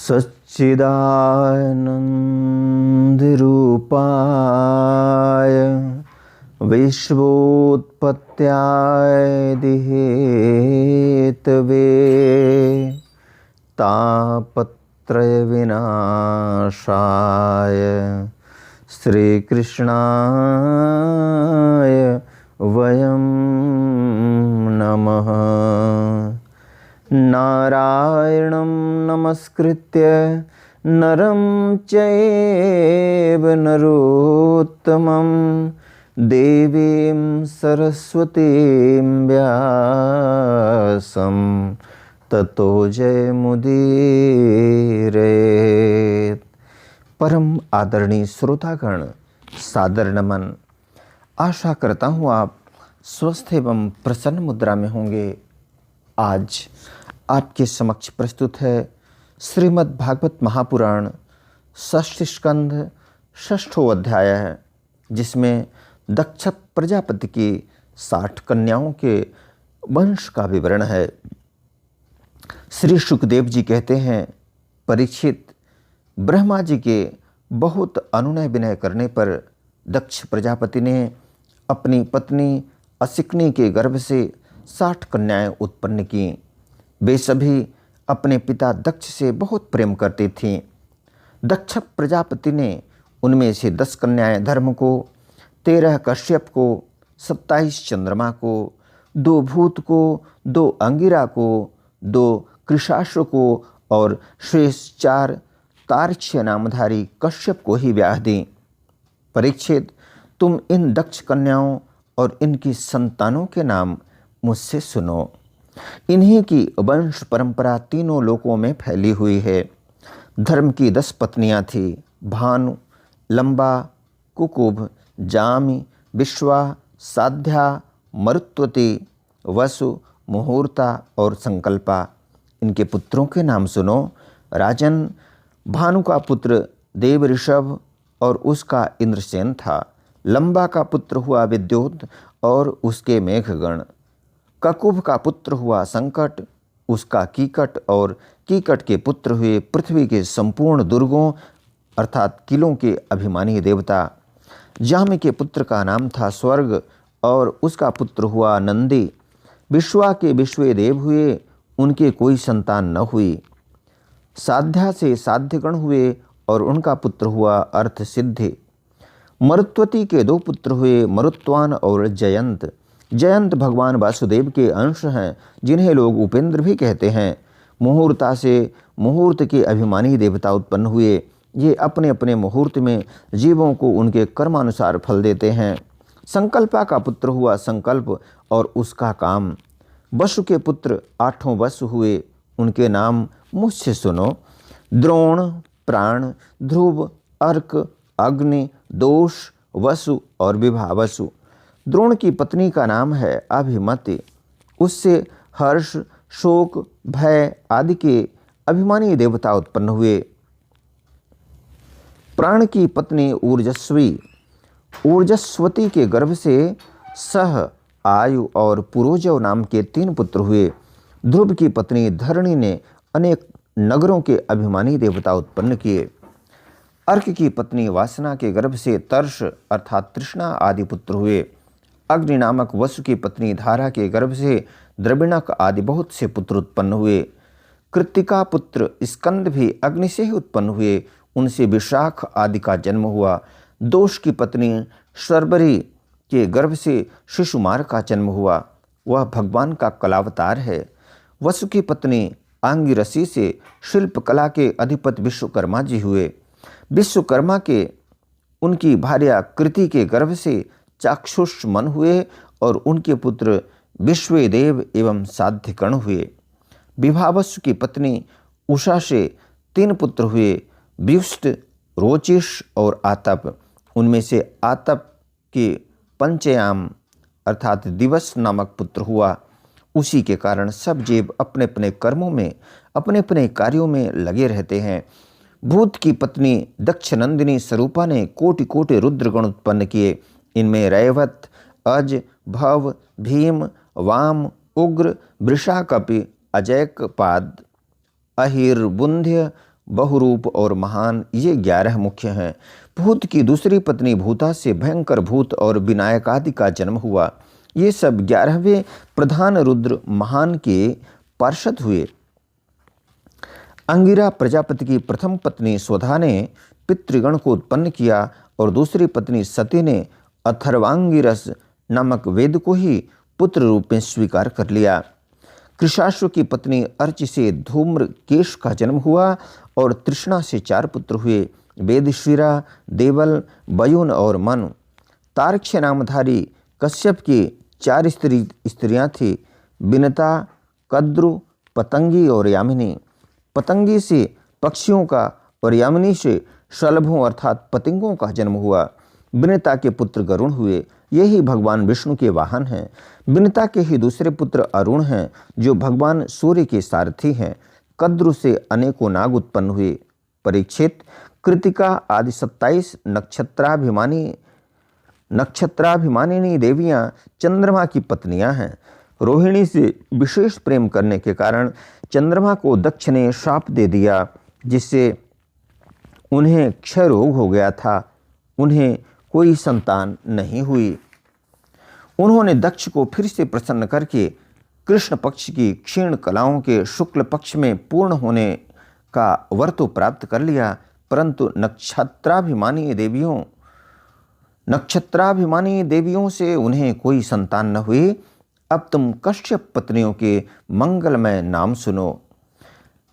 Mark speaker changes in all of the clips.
Speaker 1: सच्चिदानन्दरूपाय विश्वोत्पत्त्यादिहेतवे तापत्रयविनाशाय श्रीकृष्णाय वयं नमः। नारायणं नमस्कृत्य नरं चैव नरोत्तमं देवीं सरस्वतीं व्यासं ततो जयमुदीरयेत्। परम आदरणीय श्रोतागण, सादर नमन। आशा करता हूँ आप स्वस्थ एवं प्रसन्न मुद्रा में होंगे। आज आपके समक्ष प्रस्तुत है श्रीमद् भागवत महापुराण षष्ठ स्कंध षष्ठों अध्याय है, जिसमें दक्ष प्रजापति की 60 कन्याओं के वंश का विवरण है। श्री सुखदेव जी कहते हैं, परीक्षित, ब्रह्मा जी के बहुत अनुनय विनय करने पर दक्ष प्रजापति ने अपनी पत्नी असिकनी के गर्भ से 60 कन्याएं उत्पन्न की। वे सभी अपने पिता दक्ष से बहुत प्रेम करती थीं। दक्ष प्रजापति ने उनमें से 10 कन्याएं धर्म को, 13 कश्यप को, 27 चंद्रमा को, 2 भूत को, 2 अंगिरा को, 2 कृशाश्व को और शेष 4 तार्क्ष्य नामधारी कश्यप को ही ब्याह दी। परीक्षित, तुम इन दक्ष कन्याओं और इनकी संतानों के नाम मुझसे सुनो। इन्हीं की वंश परंपरा तीनों लोकों में फैली हुई है। धर्म की 10 पत्नियां थी, भानु, लंबा, कुकुभ, जामि, विश्वा, साध्या, मरुत्वती, वसु, मुहूर्ता और संकल्पा। इनके पुत्रों के नाम सुनो। राजन, भानु का पुत्र देव ऋषभ और उसका इंद्रसेन था। लंबा का पुत्र हुआ विद्युत और उसके मेघगण। ककुभ का पुत्र हुआ संकट, उसका कीकट, और कीकट के पुत्र हुए पृथ्वी के संपूर्ण दुर्गों अर्थात किलों के अभिमानी देवता। जामि के पुत्र का नाम था स्वर्ग और उसका पुत्र हुआ नंदी। विश्वा के विश्वे देव हुए, उनके कोई संतान न हुई। साध्या से साध्यगण हुए और उनका पुत्र हुआ अर्थ सिद्धि। मरुत्वती के 2 पुत्र हुए, मरुत्वान और जयंत। जयंत भगवान वासुदेव के अंश हैं, जिन्हें लोग उपेंद्र भी कहते हैं। मुहूर्ता से मुहूर्त के अभिमानी देवता उत्पन्न हुए। ये अपने अपने मुहूर्त में जीवों को उनके कर्मानुसार फल देते हैं। संकल्पा का पुत्र हुआ संकल्प और उसका काम। वसु के पुत्र 8 वसु हुए, उनके नाम मुझसे सुनो। द्रोण, प्राण, ध्रुव, अर्क, अग्नि, दोष, वसु और विभा वसु। द्रोण की पत्नी का नाम है अभिमति। उससे हर्ष, शोक, भय आदि के अभिमानी देवता उत्पन्न हुए। प्राण की पत्नी ऊर्जस्वी। ऊर्जस्वती के गर्भ से सह, आयु और पुरोजव नाम के 3 पुत्र हुए। ध्रुव की पत्नी धरणी ने अनेक नगरों के अभिमानी देवता उत्पन्न किए। अर्क की पत्नी वासना के गर्भ से तर्ष अर्थात तृष्णा आदि पुत्र हुए। अग्नि नामक वसु की पत्नी धारा के गर्भ से द्रविणक आदि बहुत से पुत्र उत्पन्न हुए। कृत्तिका पुत्र स्कंद भी अग्नि से ही उत्पन्न हुए, उनसे विशाख आदि का जन्म हुआ। दोष की पत्नी शर्बरी के गर्भ से शिशुमार का जन्म हुआ, वह भगवान का कलावतार है। वसु की पत्नी आंगिरसी से शिल्प कला के अधिपति विश्वकर्मा जी हुए। विश्वकर्मा के उनकी भार्या कृति के गर्भ से चाक्षुष मन हुए और उनके पुत्र विश्वेदेव एवं साध्यकर्ण हुए। विभावसु की पत्नी उषा से 3 पुत्र हुए, व्युष्ट, रोचिष और आतप। उनमें से आतप के पंचयाम अर्थात दिवस नामक पुत्र हुआ। उसी के कारण सब जीव अपने अपने कर्मों में, अपने अपने कार्यों में लगे रहते हैं। भूत की पत्नी दक्षनंदिनी स्वरूपा ने कोटि कोटि रुद्रगण उत्पन्न किए। इनमें रैवत, अज, भव, भीम, वाम, उग्र, वृषाकपि, अजैकपाद, अहिर्बुंध्य, बहुरूप और महान, ये 11 मुख्य हैं। भूत की दूसरी पत्नी भूता से भयंकर भूत और विनायक आदि का जन्म हुआ। ये सब 11वें प्रधान रुद्र महान के पार्षद हुए। अंगिरा प्रजापति की प्रथम पत्नी स्वधा ने पितृगण को उत्पन्न किया और दूसरी पत्नी सती ने अथर्वांगिरस नामक वेद को ही पुत्र रूप में स्वीकार कर लिया। कृशाश्व की पत्नी अर्च से धूम्रकेश का जन्म हुआ और तृष्णा से 4 पुत्र हुए, वेदश्विरा, देवल, वयुन और मनु। तार्क्ष नामधारी कश्यप की 4 स्त्रियां थी, विनता, कद्रु, पतंगी और यामिनी। पतंगी से पक्षियों का और यामिनी से शलभों अर्थात पतंगों का जन्म हुआ। विनता के पुत्र गरुण हुए, यही भगवान विष्णु के वाहन हैं। विनता के ही दूसरे पुत्र अरुण हैं, जो भगवान सूर्य के सारथी हैं। कद्रु से अनेकों नाग उत्पन्न हुए। परीक्षित, कृतिका आदि 27 नक्षत्राभिमानिनी देवियां चंद्रमा की पत्नियां हैं। रोहिणी से विशेष प्रेम करने के कारण चंद्रमा को दक्ष ने श्राप दे दिया, जिससे उन्हें क्षय रोग हो गया था। उन्हें कोई संतान नहीं हुई। उन्होंने दक्ष को फिर से प्रसन्न करके कृष्ण पक्ष की क्षीण कलाओं के शुक्ल पक्ष में पूर्ण होने का वर तो प्राप्त कर लिया, परंतु नक्षत्राभिमानी देवियों से उन्हें कोई संतान न हुई। अब तुम कश्यप पत्नियों के मंगलमय नाम सुनो।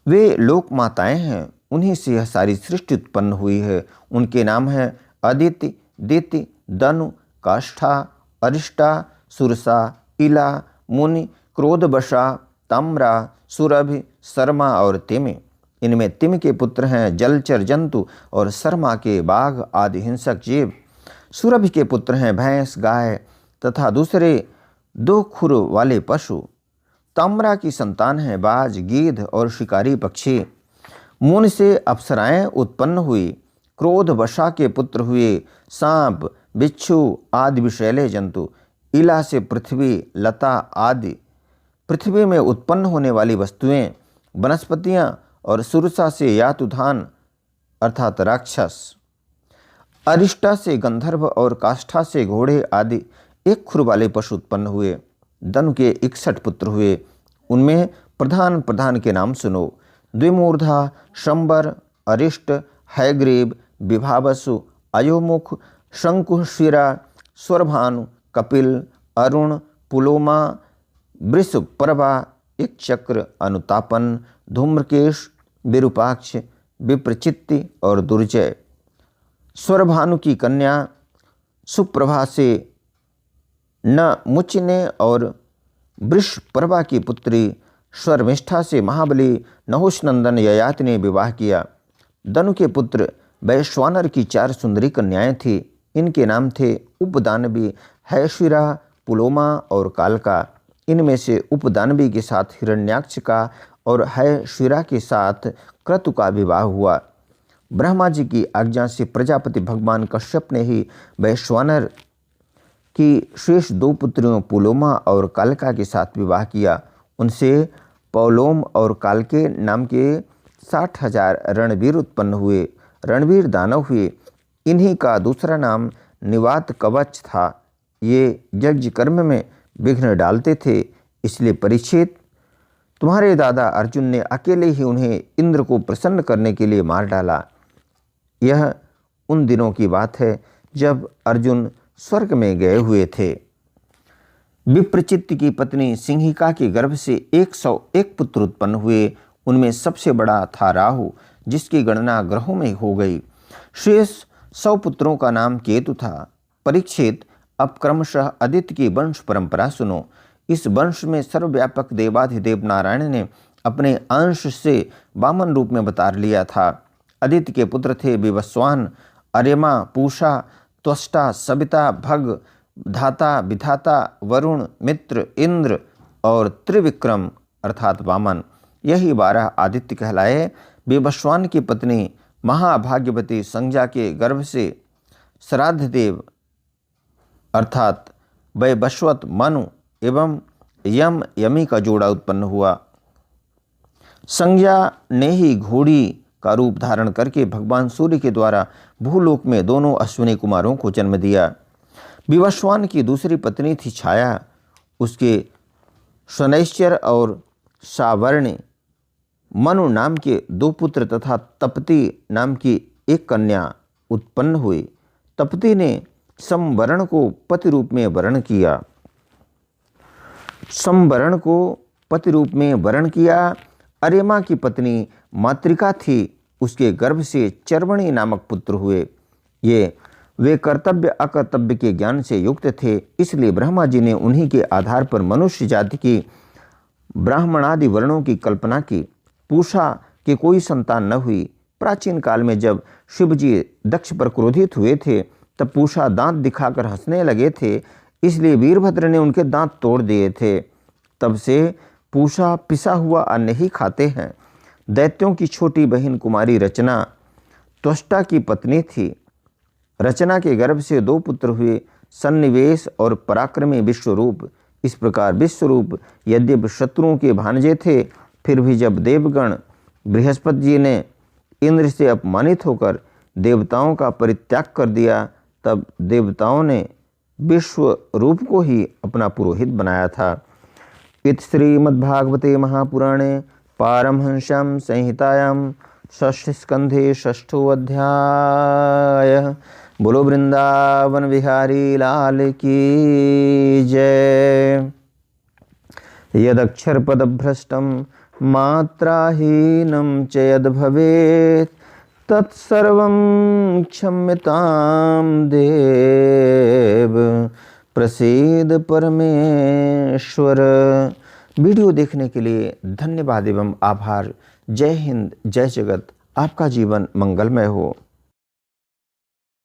Speaker 1: वे लोक माताएं हैं, उन्हीं से यह सारी सृष्टि उत्पन्न हुई है। उनके नाम हैं अदिति, दिति, दनु, काष्ठा, अरिष्टा, सुरसा, इला, मुनि, क्रोधवशा, ताम्रा, सुरभि, शर्मा और तिमि। इनमें तिमि के पुत्र हैं जलचर जंतु और शर्मा के बाघ आदि हिंसक जीव। सुरभि के पुत्र हैं भैंस, गाय तथा दूसरे 2 खुर वाले पशु। ताम्रा की संतान है बाज, गीध और शिकारी पक्षी। मुनि से अप्सराएं उत्पन्न हुई। क्रोध वशा के पुत्र हुए सांप, बिच्छू आदि विषैले जंतु। इला से पृथ्वी, लता आदि पृथ्वी में उत्पन्न होने वाली वस्तुएं, वनस्पतियां और सुरसा से यातुधान अर्थात राक्षस। अरिष्टा से गंधर्व और काष्ठा से घोड़े आदि 1 खुर वाले पशु उत्पन्न हुए। दनु के 61 पुत्र हुए। उनमें प्रधान के नाम सुनो। द्विमूर्धा, शंबर, अरिष्ट, हैग्रीव, विभावसु, अयोमुख, शंकुशिरा, स्वरभानु, कपिल, अरुण, पुलोमा, वृषपर्वा, इक्चक्र, अनुतापन, धूम्रकेश, विरूपाक्ष, विप्रचित्ति और दुर्जय। स्वरभानु की कन्या सुप्रभा से न मुचिने और वृषपर्वा की पुत्री स्वरमिष्ठा से महाबली नहुषनंदन ययाति ने विवाह किया। दनु के पुत्र वैश्वानर की 4 सुंदरी कन्याएं थी। इनके नाम थे उपदानवी, हैशिरा, पुलोमा और कालका। इनमें से उपदानवी के साथ हिरण्याक्ष का और हैशिरा के साथ क्रतु का विवाह हुआ। ब्रह्मा जी की आज्ञा से प्रजापति भगवान कश्यप ने ही वैश्वानर की शेष 2 पुत्रियों पुलोमा और कालका के साथ विवाह किया। उनसे पौलोम और कालके नाम के 60,000 रणवीर उत्पन्न हुए। रणवीर दानव हुए। इन्हीं का दूसरा नाम निवात कवच था। ये यज्ञ कर्म में विघ्न डालते थे, इसलिए परीक्षित, तुम्हारे दादा अर्जुन ने अकेले ही उन्हें इंद्र को प्रसन्न करने के लिए मार डाला। यह उन दिनों की बात है जब अर्जुन स्वर्ग में गए हुए थे। विप्रचित्त की पत्नी सिंहिका के गर्भ से 101 पुत्र उत्पन्न हुए। उनमें सबसे बड़ा था राहु, जिसकी गणना ग्रहों में हो गई। शेष 100 पुत्रों का नाम केतु था। परीक्षित, अब क्रमशः आदित्य की वंश परंपरा सुनो। इस वंश में सर्वव्यापक देवाधिदेव नारायण ने अपने अंश से वामन रूप में अवतार लिया था। आदित्य के पुत्र थे विवस्वान, अर्यमा, पूषा, त्वष्टा, सविता, भग, धाता, विधाता, वरुण, मित्र, इंद्र और त्रिविक्रम अर्थात वामन। यही 12 आदित्य कहलाए। विवस्वान की पत्नी महाभाग्यवती संज्ञा के गर्भ से श्राद्ध देव अर्थात वैवस्वत, मनु एवं यमी का जोड़ा उत्पन्न हुआ। संज्ञा ने ही घोड़ी का रूप धारण करके भगवान सूर्य के द्वारा भूलोक में दोनों अश्विनी कुमारों को जन्म दिया। विवस्वान की दूसरी पत्नी थी छाया। उसके शनैश्चर और सावर्णी मनु नाम के 2 पुत्र तथा तपती नाम की एक कन्या उत्पन्न हुई। तपती ने संवरण को पति रूप में वरण किया। संवरण को पति रूप में वरण किया। अरेमा की पत्नी मातृका थी। उसके गर्भ से चर्वणी नामक पुत्र हुए। वे कर्तव्य अकर्तव्य के ज्ञान से युक्त थे, इसलिए ब्रह्मा जी ने उन्हीं के आधार पर मनुष्य जाति की ब्राह्मणादि वर्णों की कल्पना की। पूषा के कोई संतान न हुई। प्राचीन काल में जब शिव जी दक्ष पर क्रोधित हुए थे तब पूषा दांत दिखाकर हंसने लगे थे, इसलिए वीरभद्र ने उनके दांत तोड़ दिए थे। तब से पूषा पिसा हुआ अन्न ही खाते हैं। दैत्यों की छोटी बहन कुमारी रचना त्वष्टा की पत्नी थी। रचना के गर्भ से 2 पुत्र हुए, सन्निवेश और पराक्रमी विश्वरूप। इस प्रकार विश्वरूप यद्यपि शत्रुओं के भांजे थे, फिर भी जब देवगण बृहस्पति जी ने इंद्र से अपमानित होकर देवताओं का परित्याग कर दिया, तब देवताओं ने विश्वरूप को ही अपना पुरोहित बनाया था। इति श्रीमद्भागवते महापुराणे पारमहंस्यां संहितायां षष्ठ स्कंधे षष्ठो अध्याय। बोलो वृंदावन बिहारी लाल की जय। यदक्षर पदभ्रष्टं मात्राहीनं च यद् भवेत् तत्सर्वं क्षम्यतां देव। प्रसीद परमेश्वर। वीडियो देखने के लिए धन्यवाद एवं आभार। जय हिंद, जय जगत। आपका जीवन मंगलमय हो।